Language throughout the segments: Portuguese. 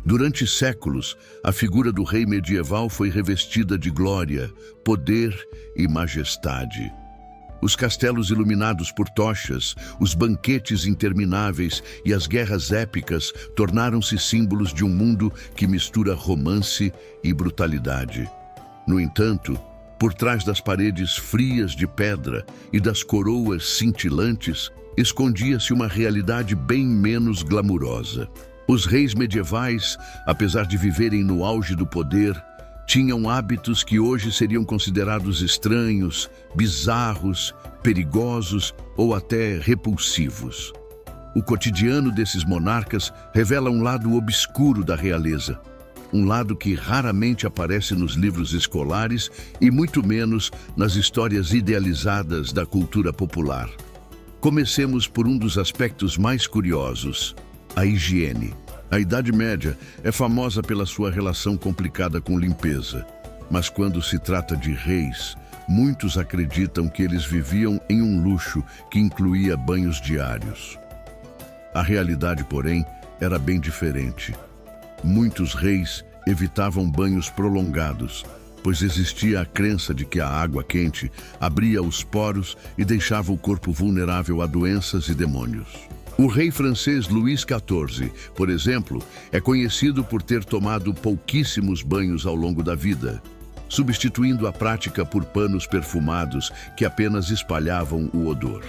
Durante séculos, a figura do rei medieval foi revestida de glória, poder e majestade. Os castelos iluminados por tochas, os banquetes intermináveis e as guerras épicas tornaram-se símbolos de um mundo que mistura romance e brutalidade. No entanto, por trás das paredes frias de pedra e das coroas cintilantes, escondia-se uma realidade bem menos glamurosa. Os reis medievais, apesar de viverem no auge do poder, tinham hábitos que hoje seriam considerados estranhos, bizarros, perigosos ou até repulsivos. O cotidiano desses monarcas revela um lado obscuro da realeza, um lado que raramente aparece nos livros escolares e muito menos nas histórias idealizadas da cultura popular. Comecemos por um dos aspectos mais curiosos: a higiene. A Idade Média é famosa pela sua relação complicada com limpeza, mas quando se trata de reis, muitos acreditam que eles viviam em um luxo que incluía banhos diários. A realidade, porém, era bem diferente. Muitos reis evitavam banhos prolongados, pois existia a crença de que a água quente abria os poros e deixava o corpo vulnerável a doenças e demônios. O rei francês Luís XIV, por exemplo, é conhecido por ter tomado pouquíssimos banhos ao longo da vida, substituindo a prática por panos perfumados que apenas espalhavam o odor.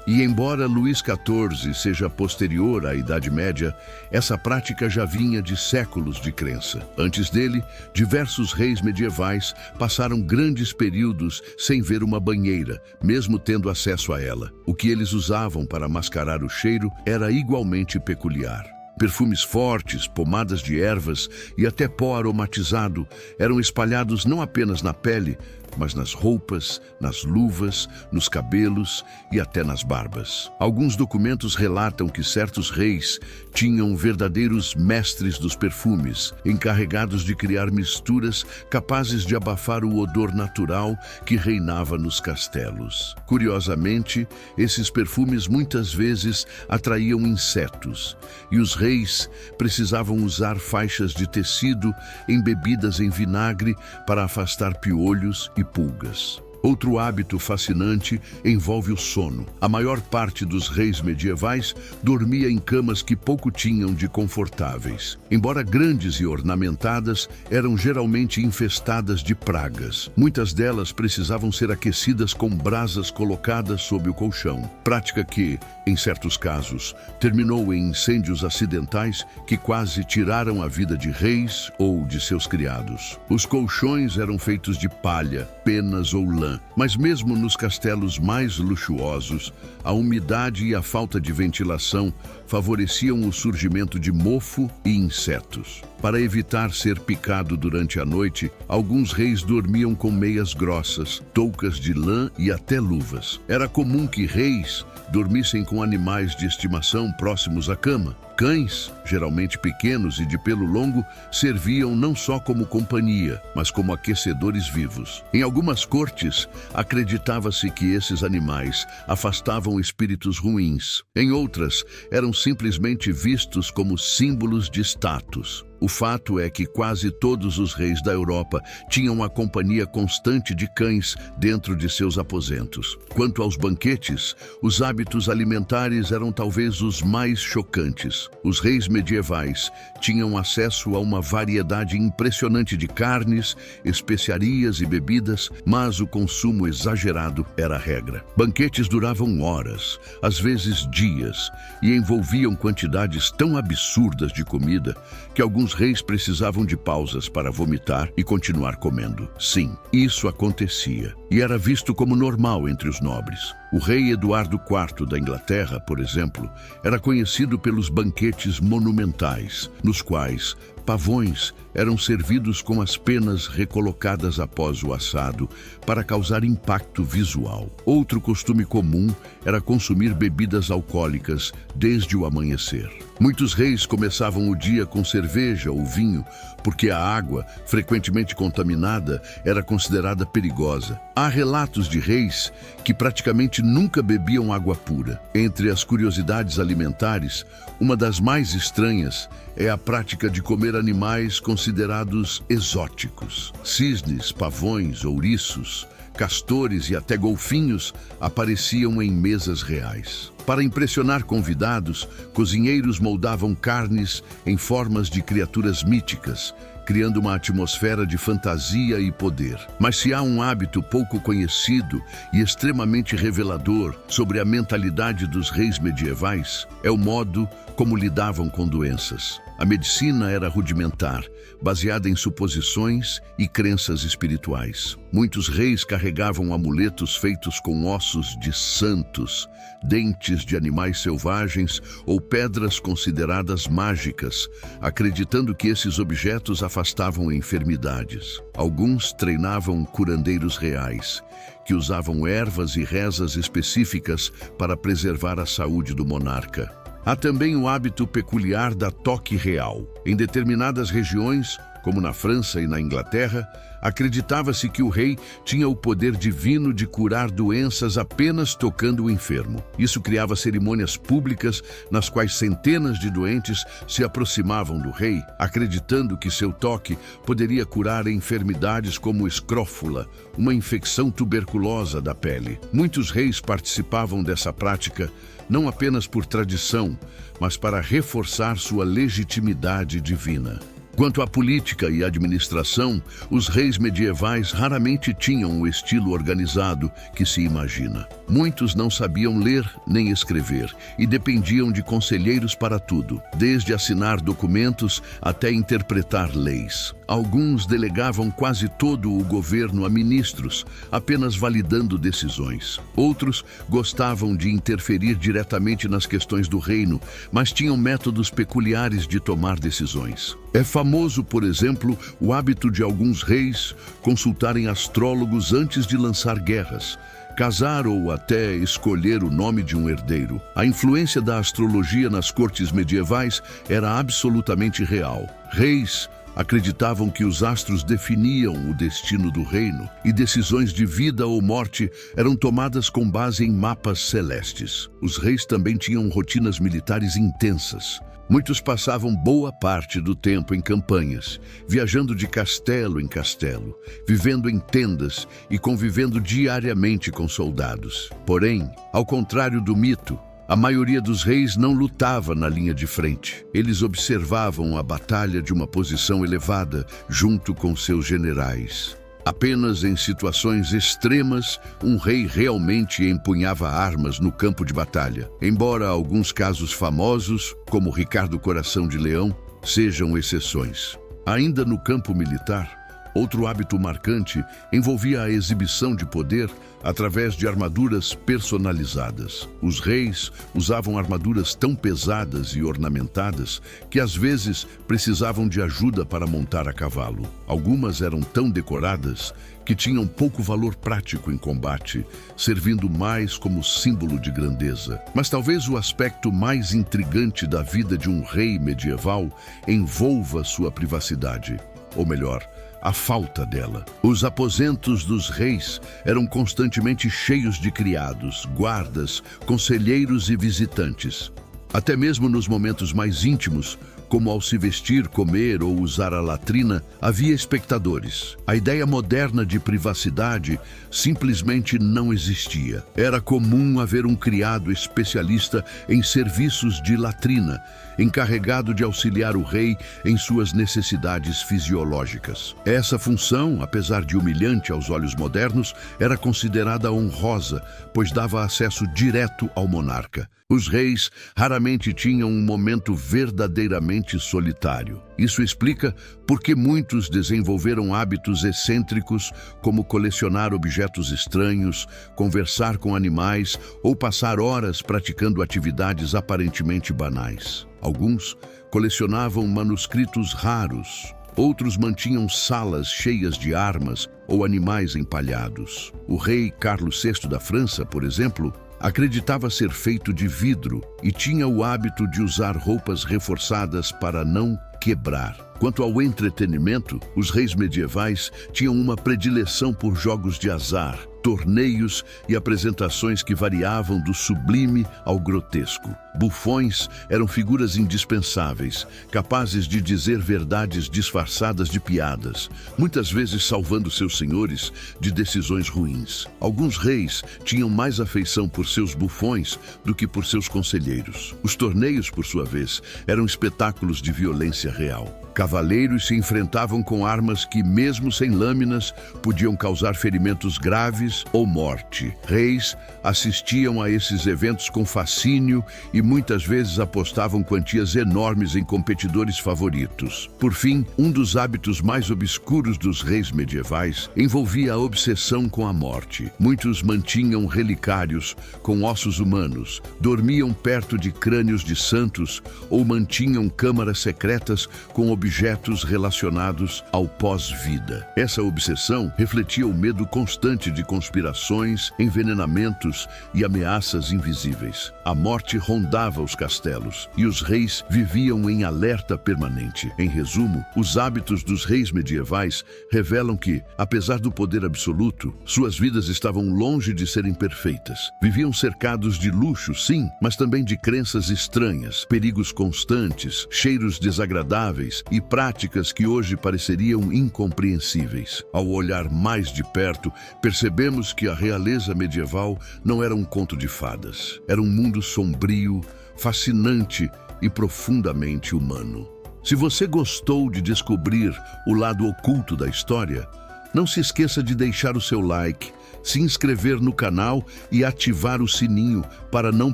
E embora Luís XIV seja posterior à Idade Média, essa prática já vinha de séculos de crença. Antes dele, diversos reis medievais passaram grandes períodos sem ver uma banheira, mesmo tendo acesso a ela. O que eles usavam para mascarar o cheiro era igualmente peculiar. Perfumes fortes, pomadas de ervas e até pó aromatizado eram espalhados não apenas na pele, mas nas roupas, nas luvas, nos cabelos e até nas barbas. Alguns documentos relatam que certos reis tinham verdadeiros mestres dos perfumes, encarregados de criar misturas capazes de abafar o odor natural que reinava nos castelos. Curiosamente, esses perfumes muitas vezes atraíam insetos, e os reis precisavam usar faixas de tecido embebidas em vinagre para afastar piolhos e pulgas. Outro hábito fascinante envolve o sono. A maior parte dos reis medievais dormia em camas que pouco tinham de confortáveis. Embora grandes e ornamentadas, eram geralmente infestadas de pragas. Muitas delas precisavam ser aquecidas com brasas colocadas sob o colchão, prática que, em certos casos, terminou em incêndios acidentais que quase tiraram a vida de reis ou de seus criados. Os colchões eram feitos de palha, penas ou lã, mas mesmo nos castelos mais luxuosos, a umidade e a falta de ventilação favoreciam o surgimento de mofo e insetos. Para evitar ser picado durante a noite, alguns reis dormiam com meias grossas, toucas de lã e até luvas. Era comum que reis dormissem com animais de estimação próximos à cama. Cães, geralmente pequenos e de pelo longo, serviam não só como companhia, mas como aquecedores vivos. Em algumas cortes, acreditava-se que esses animais afastavam espíritos ruins. Em outras, eram simplesmente vistos como símbolos de status. O fato é que quase todos os reis da Europa tinham a companhia constante de cães dentro de seus aposentos. Quanto aos banquetes, os hábitos alimentares eram talvez os mais chocantes. Os reis medievais tinham acesso a uma variedade impressionante de carnes, especiarias e bebidas, mas o consumo exagerado era a regra. Banquetes duravam horas, às vezes dias, e envolviam quantidades tão absurdas de comida que alguns reis precisavam de pausas para vomitar e continuar comendo. Sim, isso acontecia, e era visto como normal entre os nobres. O rei Eduardo IV da Inglaterra, por exemplo, era conhecido pelos banquetes monumentais, nos quais pavões eram servidos com as penas recolocadas após o assado para causar impacto visual. Outro costume comum era consumir bebidas alcoólicas desde o amanhecer. Muitos reis começavam o dia com cerveja ou vinho, porque a água, frequentemente contaminada, era considerada perigosa. Há relatos de reis que praticamente praticamente nunca bebiam água pura. Entre as curiosidades alimentares, uma das mais estranhas é a prática de comer animais considerados exóticos. Cisnes, pavões, ouriços, castores e até golfinhos apareciam em mesas reais. Para impressionar convidados, cozinheiros moldavam carnes em formas de criaturas míticas, criando uma atmosfera de fantasia e poder. Mas se há um hábito pouco conhecido e extremamente revelador sobre a mentalidade dos reis medievais, é o modo como lidavam com doenças. A medicina era rudimentar, baseada em suposições e crenças espirituais. Muitos reis carregavam amuletos feitos com ossos de santos, dentes de animais selvagens ou pedras consideradas mágicas, acreditando que esses objetos afastavam enfermidades. Alguns treinavam curandeiros reais, que usavam ervas e rezas específicas para preservar a saúde do monarca. Há também o hábito peculiar da toque real. Em determinadas regiões, como na França e na Inglaterra, acreditava-se que o rei tinha o poder divino de curar doenças apenas tocando o enfermo. Isso criava cerimônias públicas nas quais centenas de doentes se aproximavam do rei, acreditando que seu toque poderia curar enfermidades como escrófula, uma infecção tuberculosa da pele. Muitos reis participavam dessa prática não apenas por tradição, mas para reforçar sua legitimidade divina. Quanto à política e administração, os reis medievais raramente tinham o estilo organizado que se imagina. Muitos não sabiam ler nem escrever e dependiam de conselheiros para tudo, desde assinar documentos até interpretar leis. Alguns delegavam quase todo o governo a ministros, apenas validando decisões. Outros gostavam de interferir diretamente nas questões do reino, mas tinham métodos peculiares de tomar decisões. É famoso, por exemplo, o hábito de alguns reis consultarem astrólogos antes de lançar guerras, casar ou até escolher o nome de um herdeiro. A influência da astrologia nas cortes medievais era absolutamente real. Reis acreditavam que os astros definiam o destino do reino e decisões de vida ou morte eram tomadas com base em mapas celestes. Os reis também tinham rotinas militares intensas. Muitos passavam boa parte do tempo em campanhas, viajando de castelo em castelo, vivendo em tendas e convivendo diariamente com soldados. Porém, ao contrário do mito, a maioria dos reis não lutava na linha de frente. Eles observavam a batalha de uma posição elevada, junto com seus generais. Apenas em situações extremas, um rei realmente empunhava armas no campo de batalha. Embora alguns casos famosos, como Ricardo Coração de Leão, sejam exceções. Ainda no campo militar, outro hábito marcante envolvia a exibição de poder através de armaduras personalizadas. Os reis usavam armaduras tão pesadas e ornamentadas que às vezes precisavam de ajuda para montar a cavalo. Algumas eram tão decoradas que tinham pouco valor prático em combate, servindo mais como símbolo de grandeza. Mas talvez o aspecto mais intrigante da vida de um rei medieval envolva sua privacidade, ou melhor, a falta dela. Os aposentos dos reis eram constantemente cheios de criados, guardas, conselheiros e visitantes. Até mesmo nos momentos mais íntimos, como ao se vestir, comer ou usar a latrina, havia espectadores. A ideia moderna de privacidade simplesmente não existia. Era comum haver um criado especialista em serviços de latrina, encarregado de auxiliar o rei em suas necessidades fisiológicas. Essa função, apesar de humilhante aos olhos modernos, era considerada honrosa, pois dava acesso direto ao monarca. Os reis raramente tinham um momento verdadeiramente solitário. Isso explica por que muitos desenvolveram hábitos excêntricos, como colecionar objetos estranhos, conversar com animais ou passar horas praticando atividades aparentemente banais. Alguns colecionavam manuscritos raros. Outros mantinham salas cheias de armas ou animais empalhados. O rei Carlos VI da França, por exemplo, acreditava ser feito de vidro e tinha o hábito de usar roupas reforçadas para não quebrar. Quanto ao entretenimento, os reis medievais tinham uma predileção por jogos de azar, torneios e apresentações que variavam do sublime ao grotesco. Bufões eram figuras indispensáveis, capazes de dizer verdades disfarçadas de piadas, muitas vezes salvando seus senhores de decisões ruins. Alguns reis tinham mais afeição por seus bufões do que por seus conselheiros. Os torneios, por sua vez, eram espetáculos de violência real. Cavaleiros se enfrentavam com armas que, mesmo sem lâminas, podiam causar ferimentos graves ou morte. Reis assistiam a esses eventos com fascínio e muitas vezes apostavam quantias enormes em competidores favoritos. Por fim, um dos hábitos mais obscuros dos reis medievais envolvia a obsessão com a morte. Muitos mantinham relicários com ossos humanos, dormiam perto de crânios de santos ou mantinham câmaras secretas com objetos relacionados ao pós-vida. Essa obsessão refletia o medo constante de conspirações, envenenamentos e ameaças invisíveis. A morte rondava os castelos e os reis viviam em alerta permanente. Em resumo, os hábitos dos reis medievais revelam que, apesar do poder absoluto, suas vidas estavam longe de serem perfeitas. Viviam cercados de luxo, sim, mas também de crenças estranhas, perigos constantes, cheiros desagradáveis e práticas que hoje pareceriam incompreensíveis. Ao olhar mais de perto, percebemos que a realeza medieval não era um conto de fadas. Era um mundo sombrio, fascinante e profundamente humano. Se você gostou de descobrir o lado oculto da história, não se esqueça de deixar o seu like, se inscrever no canal e ativar o sininho para não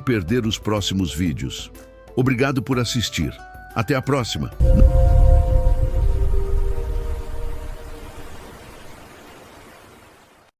perder os próximos vídeos. Obrigado por assistir. Até a próxima!